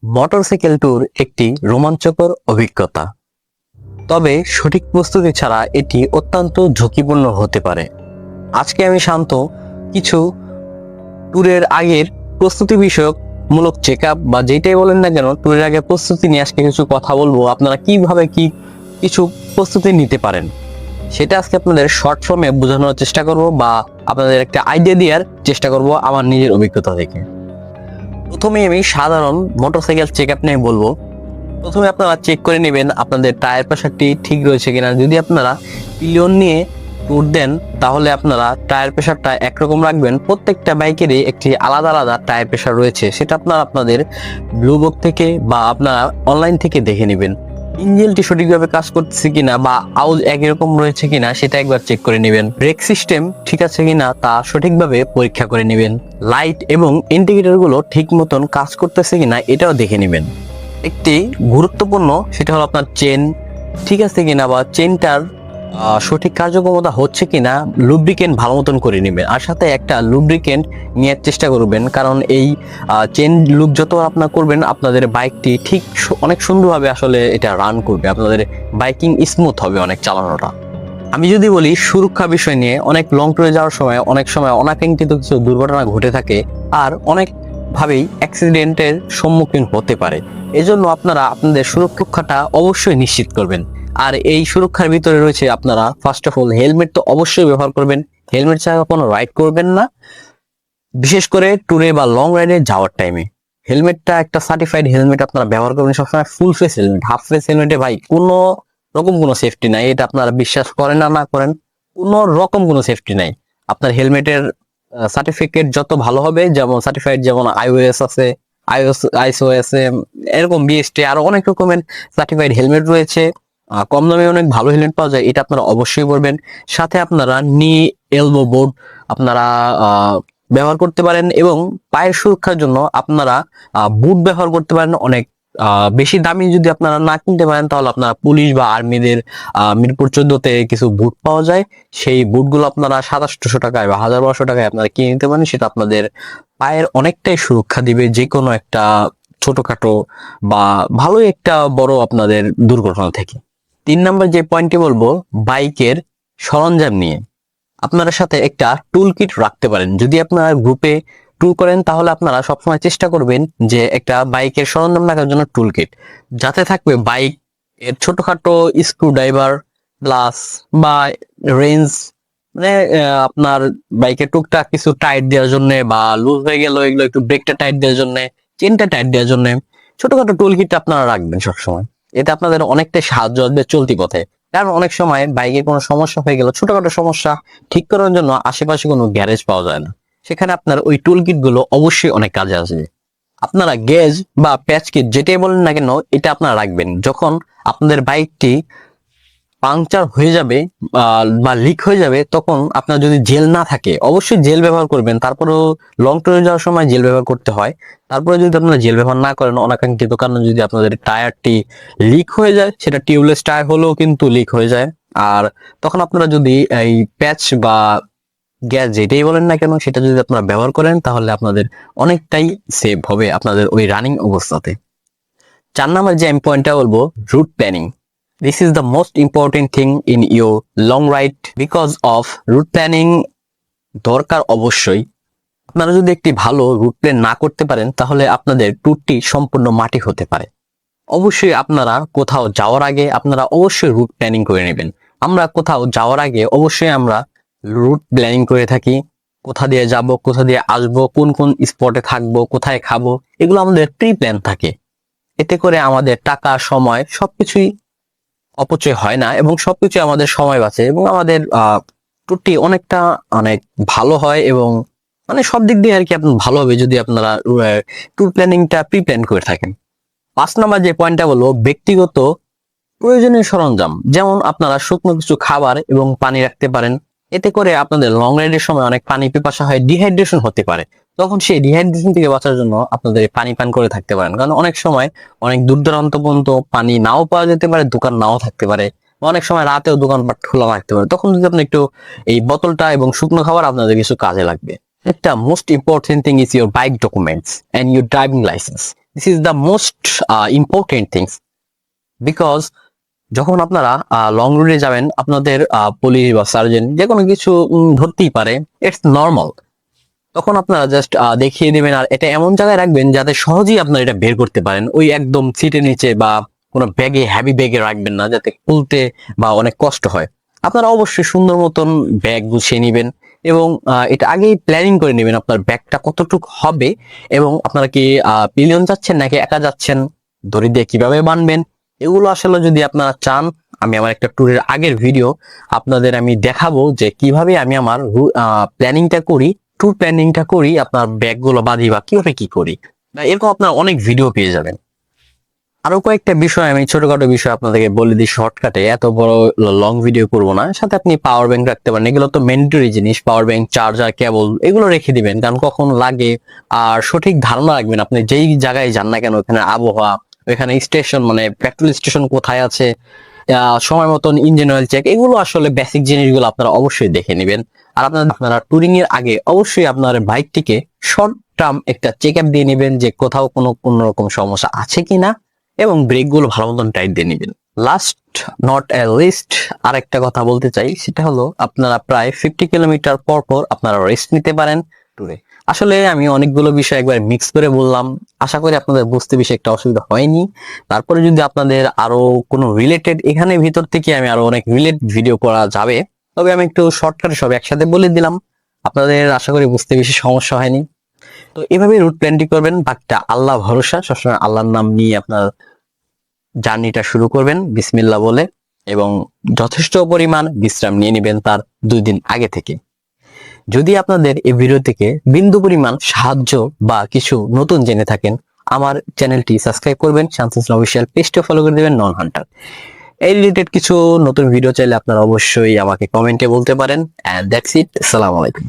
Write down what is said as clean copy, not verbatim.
Motorcycle tour একটি রোমাঞ্চকর অভিজ্ঞতা, তবে সঠিক প্রস্তুতি ছাড়া এটি অত্যন্ত ঝুঁকিপূর্ণ হতে পারে। আজকে আমি শান্ত কিছু ট্যুরের আগের প্রস্তুতি বিষয়ক মূলক চেক আপ বা যেটাই বলেন না কেন, ট্যুরের আগে প্রস্তুতি নিয়ে আজকে কিছু কথা বলবো। আপনারা কিভাবে কিছু প্রস্তুতি নিতে পারেন সেটা আজকে আপনাদের শর্ট ফর্মে বোঝানোর চেষ্টা করব, বা আপনাদের একটা আইডিয়া দেওয়ার চেষ্টা করব আমার নিজের অভিজ্ঞতা থেকে। প্রথমে আমি সাধারণ মোটরসাইকেল চেক আপ নিয়ে বলবো। প্রথমে আপনারা চেক করে নেবেন আপনাদের টায়ার প্রেশারটি ঠিক রয়েছে কিনা। যদি আপনারা পিলিয়ন নিয়ে ট্যুর দেন তাহলে আপনারা টায়ার প্রেশারটা একরকম রাখবেন। প্রত্যেকটা বাইকেরই একটি আলাদা আলাদা টায়ার প্রেশার রয়েছে, সেটা আপনারা আপনাদের ব্লু বুক থেকে বা আপনারা অনলাইন থেকে দেখে নেবেন। ইঞ্জিনটি সঠিকভাবে কাজ করতেছে কিনা বা আউজ একই রকম রয়েছে কিনা সেটা একবার চেক করে নেবেন। ব্রেক সিস্টেম ঠিক আছে কিনা তা সঠিকভাবে পরীক্ষা করে নেবেন। লাইট এবং ইন্ডিকেটর গুলো ঠিক মতন কাজ করতেছে কিনা এটাও দেখে নেবেন। একটি গুরুত্বপূর্ণ সেটা হলো আপনার চেন ঠিক আছে কিনা বা চেনটার সঠিক কার্যক্ষমতা হচ্ছে কিনা লুব্রিকেন্ট ভালো মতন করে নেবেন। আর সাথে একটা লুব্রিকেন্ট নেওয়ার চেষ্টা করবেন, কারণ এই চেন লুপ যত আপনার করবেন আপনাদের বাইকটি ঠিক অনেক সুন্দরভাবে আসলে এটা রান করবে, আপনাদের বাইকিং স্মুথ হবে অনেক চালানোটা। আমি যদি বলি সুরক্ষা বিষয় নিয়ে, অনেক লং ট্যুরে যাওয়ার সময় অনেক সময় অনাকাঙ্ক্ষিত কিছু দুর্ঘটনা ঘটে থাকে আর অনেক ভাবেই অ্যাক্সিডেন্টের সম্মুখীন হতে পারে। এজন্য আপনারা আপনাদের সুরক্ষাটা অবশ্যই নিশ্চিত করবেন। আর এই সুরক্ষার ভিতরে রয়েছে আপনারা ফার্স্ট অফ অল হেলমেট তো অবশ্যই ব্যবহার করবেন। হেলমেট ছাড়া কোনো রাইড করবেন না, বিশেষ করে ট্যুরে বা লং রাইডে যাওয়ার টাইমে। হেলমেটটা একটা সার্টিফাইড হেলমেট আপনারা ব্যবহার করবেন সবসময়। Full face helmet, half face হেলমেটে ভাই কোনো রকম কোনো সেফটি নাই। এটা আপনারা বিশ্বাস করেন না করেন, কোনো রকম কোনো সেফটি নাই। আপনার হেলমেটের সার্টিফিকেট যত ভালো হবে, যেমন সার্টিফাইড, যেমন আইওএস আছে, আইএসও আছে, এরকম বিএসটি আরো অনেক রকমের সার্টিফাইড হেলমেট রয়েছে। কম দামে অনেক ভালো হেলমেট পাওয়া যায়, এটা আপনারা অবশ্যই পরবেন। সাথে আপনারা নি এলবো বোর্ড আপনারা ব্যবহার করতে পারেন, এবং পায়ের সুরক্ষার জন্য আপনারা বুট ব্যবহার করতে পারেন। অনেক বেশি দামি যদি আপনারা না কিনতে পারেন তাহলে আপনারা পুলিশ বা আর্মিদের মিরপুর 14-তে কিছু বুট পাওয়া যায়, সেই বুটগুলো আপনারা 2700 টাকায় বা 1200 টাকায় আপনারা কিনে নিতে পারেন। সেটা আপনাদের পায়ের অনেকটাই সুরক্ষা দিবে যে কোনো একটা ছোটখাটো বা ভালোই একটা বড় আপনাদের দুর্ঘটনা থেকে। 3 নম্বর যে পয়েন্টটি বলবো, বাইকের সরঞ্জাম নিয়ে আপনারা সাথে একটা টুল কিট রাখতে পারেন। যদি আপনারা গ্রুপে ট্যুর করেন তাহলে আপনারা সবসময় চেষ্টা করবেন যে একটা বাইকের সরঞ্জাম রাখার জন্য টুল কিট, যাতে থাকবে বাইক এর ছোটখাটো স্ক্রু ড্রাইভার, গ্লাস বা রেঞ্জ, মানে আপনার বাইকের টুকটাক কিছু টাইট দেওয়ার জন্য বা লুজ হয়ে গেল এগুলো একটু ব্রেকটা টাইট দেওয়ার জন্য, চেনটা টাইট দেওয়ার জন্য ছোটখাটো টুল কিট আপনারা রাখবেন সবসময়। এটা আপনাদের অনেকটাই সাহায্য হবে চলতি পথে। কারণ অনেক সময় বাইকে কোনো সমস্যা হয়ে গেল, ছোটখাটো সমস্যা ঠিক করার জন্য আশেপাশে কোনো গ্যারেজ পাওয়া যায় না, সেখানে আপনার ওই টুল কিট গুলো অবশ্যই অনেক কাজে আসবে। আপনারা গেজ বা প্যাচ কিট যেটাই বলেন না কেন এটা আপনারা রাখবেন। যখন আপনাদের বাইকটি পাংচার হয়ে যাবে বা লিক হয়ে যাবে, তখন আপনার যদি জেল না থাকে অবশ্যই জেল ব্যবহার করবেন। তারপরেও লং ট্যুরে যাওয়ার সময় জেল ব্যবহার করতে হয়। তারপরে যদি আপনারা জেল ব্যবহার না করেন, অনাকাঙ্ক্ষিত কারণে যদি আপনাদের টায়ারটি লিক হয়ে যায়, সেটা টিউবলেস টায়ার হলেও কিন্তু লিক হয়ে যায়। আর তখন আপনারা যদি এই প্যাচ বা গ্যাস যেটাই বলেন না কেন সেটা যদি আপনারা ব্যবহার করেন তাহলে আপনাদের অনেকটাই সেভ হবে আপনাদের ওই রানিং অবস্থাতে। 4 নম্বর যে আমি পয়েন্টটা বলবো, route planning. This is the most important thing in your long ride. Because of route planning দরকার অবশ্যই। আপনারা যদি একটি ভালো রুট প্ল্যান না করতে পারেন তাহলে আপনাদের ট্যুরটি সম্পূর্ণ মাটি হতে পারে। অবশ্যই আপনারা কোথাও যাওয়ার আগে আপনারা অবশ্যই রুট প্ল্যানিং করে নেবেন। আমরা কোথাও যাওয়ার আগে অবশ্যই আমরা রুট প্ল্যানিং করে থাকি। কোথা দিয়ে যাব, কোথা দিয়ে আসবো, কোন কোন স্পটে থাকবো, কোথায় খাবো, এগুলো আমাদের প্রি প্ল্যান থাকে। এতে করে আমাদের টাকা, সময় সবকিছুই অপচয় হয় না, এবং সবকিছু আমাদের সময় বাঁচে, এবং আমাদের ট্যুরটি অনেক ভালো হয়, এবং মানে সব দিক দিয়ে আর কি আপনার ভালো হবে যদি আপনারা ট্যুর প্ল্যানিংটা প্রি প্ল্যান করে থাকেন। 5 নম্বর যে পয়েন্টটা বলবো, ব্যক্তিগত প্রয়োজনীয় সরঞ্জাম। যেমন আপনারা শুকনো কিছু খাবার এবং পানি রাখতে পারেন। এতে করে আপনাদের লং রাইডের সময় অনেক পানি পিপাসা হয়, ডিহাইড্রেশন হতে পারে। তখন সেই ডিহাইড্রেশন থেকে বাঁচার জন্য আপনাদের পানি পান করে থাকতে পারেন, কারণ অনেক সময় অনেক দূর দূরান্ত পর্যন্ত পানি নাও পাওয়া যেতে পারে, দোকান নাও থাকতে পারে, অনেক সময় রাতেও দোকানপাট খোলা রাখতে পারে। তখন যদি আপনি একটু এই বোতলটা এবং শুকনো খাবার আপনাদের কিছু কাজে লাগবে। একটা most important thing is your bike documents and your driving license. This is the most important things, because যখন আপনারা লং রুটে যাবেন আপনাদের পুলিশ বা সার্জেন্ট যে কোনো কিছু ধরতেই পারে, ইটস নর্মাল। তখন আপনারা জাস্ট দেখিয়ে দিবেন, আর এটা এমন জায়গায় রাখবেন যাতে সহজেই আপনারা এটা বের করতে পারেন। ওই একদম সিটের নিচে বা কোনো ব্যাগে, হ্যাভি ব্যাগে রাখবেন না যাতে খুলতে বা অনেক কষ্ট হয়। আপনারা অবশ্যই সুন্দর মতন ব্যাগ গুছিয়ে নেবেন এবং এটা আগেই প্ল্যানিং করে নেবেন আপনার ব্যাগটা কতটুকু হবে, এবং আপনারা কি পিলিয়ন যাচ্ছেন নাকি একা যাচ্ছেন, দড়ি দিয়ে কিভাবে বানবেন, এগুলো আসলে যদি আপনারা চান, আমি আমার একটা ট্যুরের আগের ভিডিও আপনাদের আমি দেখাবো যে কিভাবে আমি আমার প্ল্যানিংটা করি, ট্যুর প্ল্যানিংটা করি, আপনার ব্যাগগুলো বাঁধি বা কিভাবে কি করি। এরকম আপনার অনেক ভিডিও পেয়ে যাবেন। আরো কয়েকটা বিষয় আমি ছোটখাটো বিষয় আপনাদেরকে বলে দিই শর্টকাটে, এত বড় লং ভিডিও করবো না। সাথে আপনি পাওয়ার ব্যাংক রাখতে পারেন, এগুলো তো ম্যান্ডেটরি জিনিস। পাওয়ার ব্যাংক, চার্জার, কেবল এগুলো রেখে দিবেন, কারণ কখন লাগে। আর সঠিক ধারণা রাখবেন আপনি যেই জায়গায় যান না কেন, ওখানে আবহাওয়া, ওখানে স্টেশন মানে পেট্রোল স্টেশন কোথায় আছে, সময় মতন ইঞ্জিন অয়েল চেক, এগুলো আসলে বেসিক জিনিসগুলো আপনারা অবশ্যই দেখে নেবেন। আর আপনারা ট্যুরিং এর আগে অবশ্যই আপনার বাইকটিকে শর্ট টার্ম একটা চেক আপ দিয়ে নেবেন যে কোথাও কোনো রকম সমস্যা আছে কিনা, এবং ব্রেক গুলো ভালো মতন টাইট দিয়ে নেবেন। লাস্ট নট এ লিস্ট আরেকটা কথা বলতে চাই, সেটা হলো আপনারা প্রায় 50 কিলোমিটার পর পর আপনারা রেস্ট নিতে পারেন ট্যুরে। আসলে আমি অনেকগুলো বিষয় একবার মিক্স করে বললাম, আশা করি আপনাদের বুঝতে বেশি একটা অসুবিধা হয়নি। তারপরে যদি আপনাদের আরো কোনো রিলেটেড, এখানে ভিতর থেকে আমি আরো অনেক রিলেটেড ভিডিও করা যাবে, তবে আমি একটু শর্টকাটে সব একসাথে বলে দিলাম, আপনাদের আশা করি বুঝতে বেশি সমস্যা হয়নি। তো এভাবে রুট প্ল্যানটি করবেন, বাকিটা আল্লাহ ভরসা, সবসময় আল্লাহর নাম নিয়ে আপনার জার্নিটা শুরু করবেন বিসমিল্লাহ বলে, এবং যথেষ্ট পরিমাণ বিশ্রাম নিয়ে নেবেন তার 2 দিন আগে থেকে। যদি আপনাদের এই ভিডিও থেকে বিন্দু পরিমাণ সাহায্য বা কিছু নতুন জেনে থাকেন, আমার চ্যানেলটি সাবস্ক্রাইব করবেন, শান্তনু অফিসিয়াল পেজটা ফলো করে দেবেন, নন হান্টার। এই রিলেটেড কিছু নতুন ভিডিও চাইলে আপনারা অবশ্যই আমাকে কমেন্টে বলতে পারেন। এন্ড দ্যাটস ইট, আসসালামু আলাইকুম।